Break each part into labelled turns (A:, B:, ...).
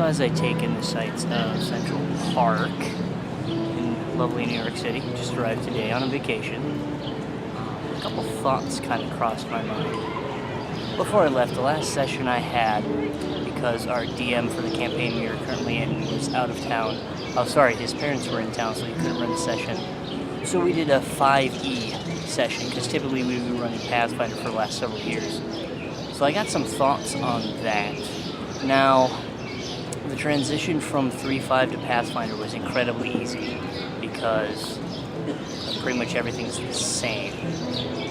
A: So as I take in the sights of Central Park in lovely New York City, just arrived today on a vacation, a couple thoughts kind of crossed my mind. Before I left, the last session I had, because our DM for the campaign we are currently in was out of town. Oh, sorry, his parents were in town, so he couldn't run the session. So we did a 5e session, because typically we've been running Pathfinder for the last several years. So I got some thoughts on that. Now, the transition from 3.5 to Pathfinder was incredibly easy, because pretty much everything's the same.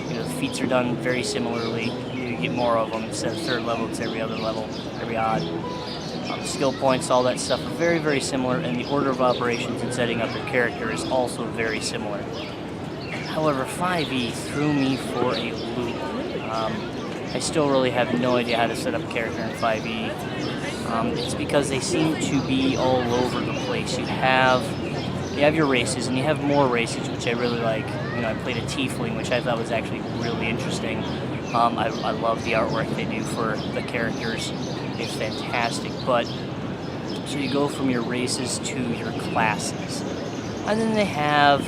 A: You know, the feats are done very similarly. You get more of them. Instead of third level, it's every other level, every odd. Skill points, all that stuff are very, very similar, and the order of operations and setting up your character is also very similar. However, 5e threw me for a loop. I still really have no idea how to set up a character in 5e. It's because they seem to be all over the place. You have your races, and you have more races, which I really like. You know, I played a tiefling, which I thought was actually really interesting. I love the artwork they do for the characters. It's fantastic. But so you go from your races to your classes, and then they have,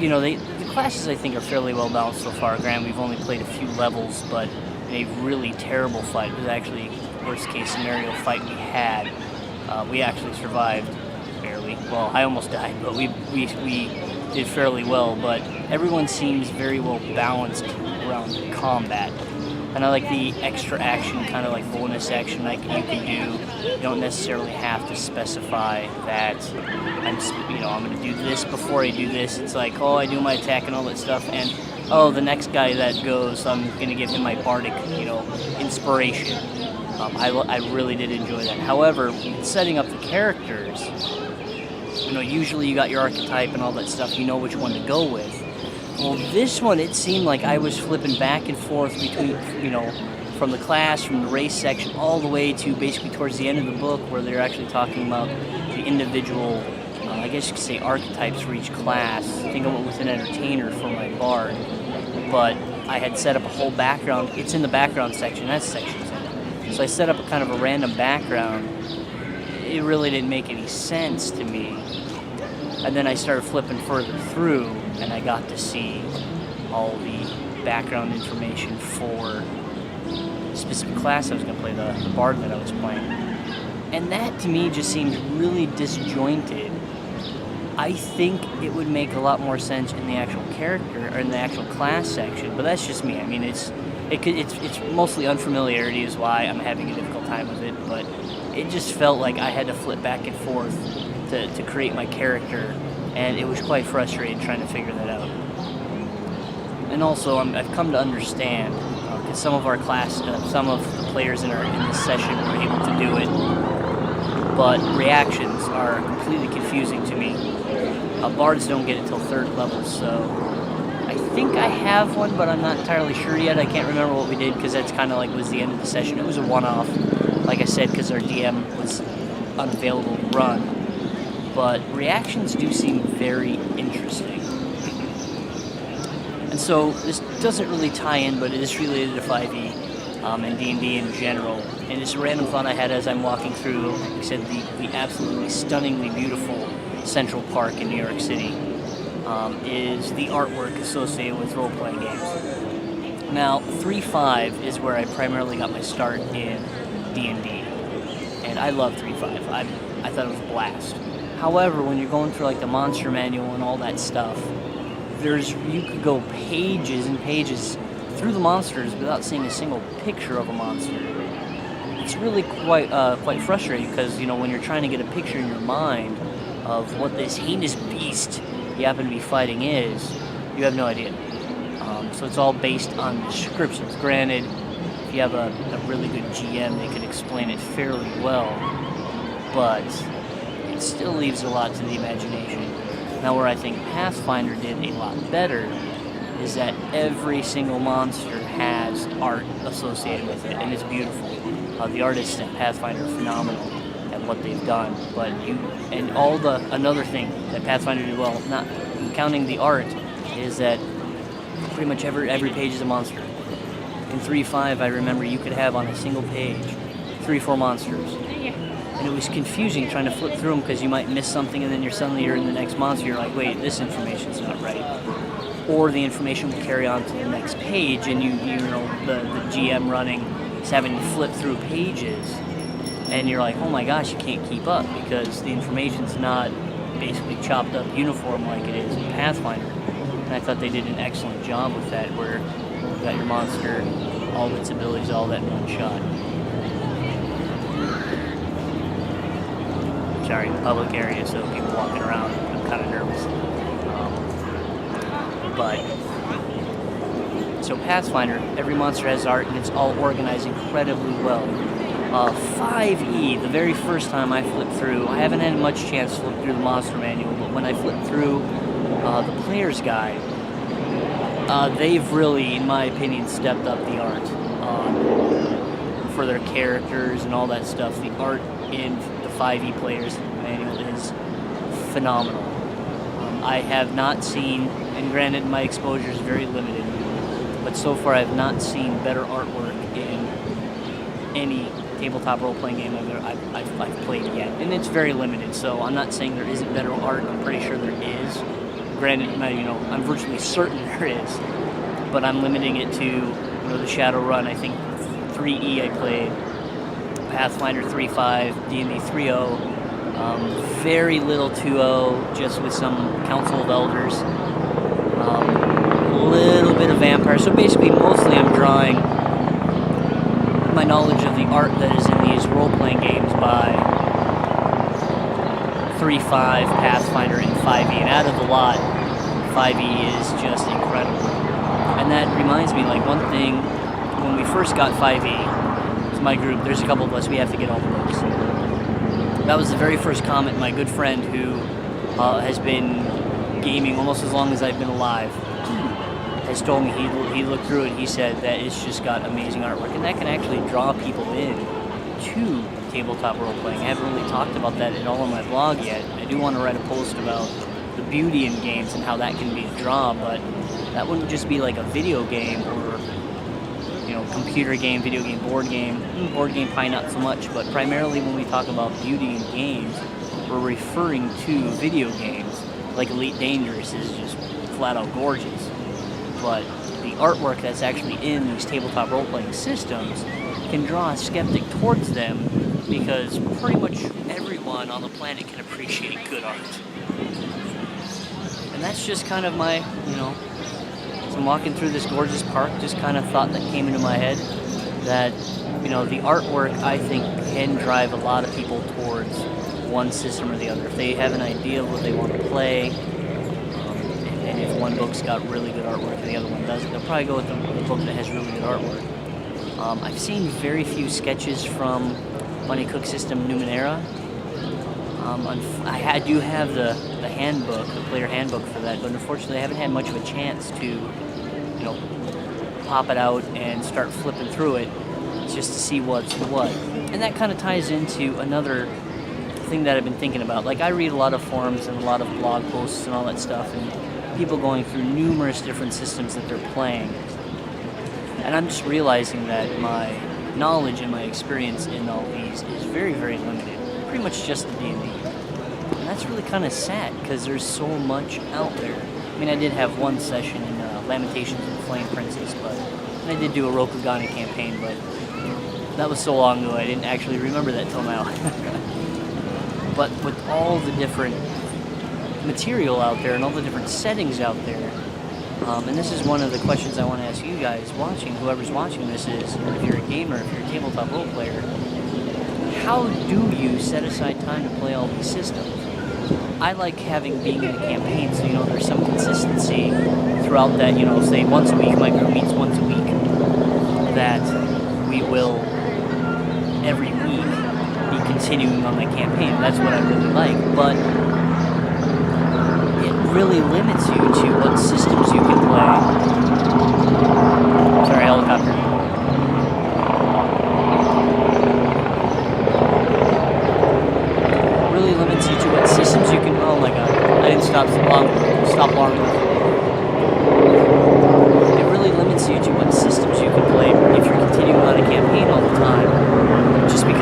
A: you know, the classes I think are fairly well balanced so far. Granted, we've only played a few levels, but in a really terrible fight, it was actually the worst case scenario fight we had. We actually survived barely. Well, I almost died, but we did fairly well. But everyone seems very well balanced around combat. And I like the extra action, kind of like bonus action like you can do. You don't necessarily have to specify that I'm going to do this before I do this. It's like, oh, I do my attack and all that stuff, and oh, the next guy that goes, I'm going to give him my bardic, inspiration. I really did enjoy that. However, setting up the characters, usually you got your archetype and all that stuff. You know which one to go with. Well, this one, it seemed like I was flipping back and forth between, from the class, from the race section, all the way to basically towards the end of the book where they're actually talking about the individual, I guess you could say, archetypes for each class. I think I went with an entertainer for my bard, but I had set up a whole background. It's in the background section, that's section 10. So I set up a kind of a random background. It really didn't make any sense to me. And then I started flipping further through, and I got to see all the background information for the specific class I was going to play, the bard that I was playing. And that, to me, just seemed really disjointed. I think it would make a lot more sense in the actual character, or in the actual class section, but that's just me. I mean, it's mostly unfamiliarity is why I'm having a difficult time with it, but it just felt like I had to flip back and forth to create my character, and it was quite frustrating trying to figure that out. And also, I've come to understand, because some of our some of the players in this session were able to do it, but reactions are completely confusing to me. Bards don't get it till third level, so I think I have one, but I'm not entirely sure yet. I can't remember what we did, because that's kind of like was the end of the session. It was a one-off, like I said, because our DM was unavailable to run. But reactions do seem very interesting. And so this doesn't really tie in, but it is related to 5e and D&D in general. And it's a random thought I had as I'm walking through, like I said, the absolutely stunningly beautiful Central Park in New York City is the artwork associated with role-playing games. Now, 3.5 is where I primarily got my start in D&D. And I love 3.5. I thought it was a blast. However, when you're going through like the monster manual and all that stuff, you could go pages and pages through the monsters without seeing a single picture of a monster. It's really quite frustrating because when you're trying to get a picture in your mind of what this heinous beast you happen to be fighting is, you have no idea. So it's all based on descriptions. Granted, if you have a really good GM, they could explain it fairly well, but it still leaves a lot to the imagination. Now, where I think Pathfinder did a lot better is that every single monster has art associated with it, and it's beautiful. The artists at Pathfinder are phenomenal at what they've done. But another thing that Pathfinder did well, not counting the art, is that pretty much every page is a monster. In 3.5, I remember you could have on a single page 3-4 monsters. And it was confusing trying to flip through them because you might miss something and then you're in the next monster. You're like, wait, this information's not right. Or the information will carry on to the next page, and you know the GM running is having to flip through pages, and you're like, oh my gosh, you can't keep up because the information's not basically chopped up uniform like it is in Pathfinder. And I thought they did an excellent job with that, where you got your monster, all of its abilities, all that in one shot. Sorry, public area, so people walking around, I'm kind of nervous. So Pathfinder, every monster has art, and it's all organized incredibly well. 5e, the very first time I flipped through, I haven't had much chance to flip through the monster manual, but when I flipped through the player's guide, they've really, in my opinion, stepped up the art for their characters and all that stuff. The art in the 5e player's manual is phenomenal. I have not seen, and granted my exposure is very limited, but so far I've not seen better artwork in any tabletop role-playing game I've played yet. And it's very limited, so I'm not saying there isn't better art. I'm pretty sure there is. Granted, I'm virtually certain there is, but I'm limiting it to the Shadowrun. I think 3E I played, Pathfinder 3.5, D&D 3.0. Very little 2.0, just with some Council of Elders. Little bit of Vampire. So basically, mostly I'm drawing my knowledge of the art that is in these role-playing games by 3.5, Pathfinder, and 5e. And out of the lot, 5e is just incredible. And that reminds me, like, one thing, when we first got 5e, to my group, there's a couple of us, we have to get all the books. That was the very first comment my good friend who has been gaming almost as long as I've been alive has told me. He looked through it and he said that it's just got amazing artwork, and that can actually draw people in to tabletop role-playing. I haven't really talked about that at all on my blog yet. I do want to write a post about the beauty in games and how that can be a draw, but that wouldn't just be like a video game or computer game, video game, board game. Board game probably not so much, but primarily when we talk about beauty in games, we're referring to video games. Like Elite Dangerous is just flat out gorgeous. But the artwork that's actually in these tabletop role-playing systems can draw a skeptic towards them, because pretty much everyone on the planet can appreciate good art. And that's just kind of my, as I'm walking through this gorgeous park, just kind of thought that came into my head that, the artwork, I think, can drive a lot of people towards one system or the other. If they have an idea of what they want to play, and if one book's got really good artwork and the other one doesn't, they'll probably go with the book that has really good artwork. I've seen very few sketches from Bunny Cook System Numenera. I do have the handbook, the player handbook for that, but unfortunately I haven't had much of a chance to, pop it out and start flipping through it just to see what's what. And that kind of ties into another thing that I've been thinking about. Like, I read a lot of forums and a lot of blog posts and all that stuff, and people going through numerous different systems that they're playing. And I'm just realizing that my knowledge and my experience in all these is very, very limited. Pretty much just the D&D. And that's really kind of sad, because there's so much out there. I mean, I did have one session in Lamentations of the Flame Princess, and I did do a Rokugani campaign, but that was so long ago I didn't actually remember that till now. But with all the different material out there and all the different settings out there, and this is one of the questions I want to ask you guys watching, whoever's watching this, is if you're a gamer, if you're a tabletop role player, how do you set aside time to play all these systems? I like being in a campaign, so there's some consistency throughout that, say once a week, my group meets once a week, that we will every week be continuing on the campaign. That's what I really like, but it really limits you to what systems you can play. Sorry, helicopter. Really limits you to what systems you can. Oh my god, I didn't stop long enough. It really limits you to what systems you can play if you're continuing on a campaign all the time, just because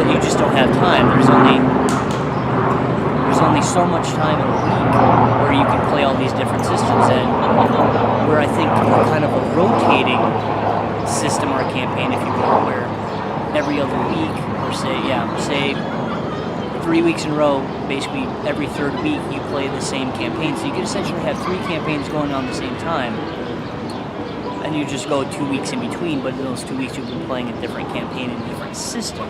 A: campaign, if you will, where every other week, or say 3 weeks in a row, basically every third week you play the same campaign. So you could essentially have 3 campaigns going on at the same time, and you just go 2 weeks in between, but in those 2 weeks you've been playing a different campaign in a different system.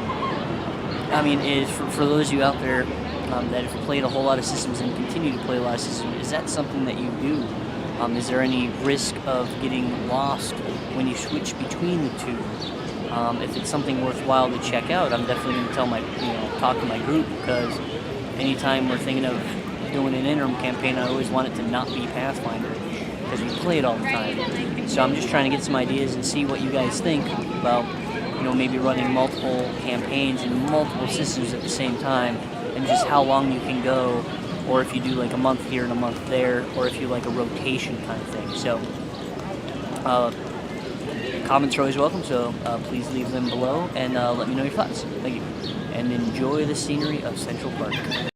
A: I mean, for those of you out there that have played a whole lot of systems and continue to play a lot of systems, is that something that you do? Is there any risk of getting lost when you switch between the two? If it's something worthwhile to check out, I'm definitely going to talk to my group, because anytime we're thinking of doing an interim campaign, I always want it to not be Pathfinder, because we play it all the time. So I'm just trying to get some ideas and see what you guys think about, maybe running multiple campaigns in multiple systems at the same time, and just how long you can go, or if you do like a month here and a month there, or if you like a rotation kind of thing. So comments are always welcome, so please leave them below and let me know your thoughts. Thank you, and enjoy the scenery of Central Park.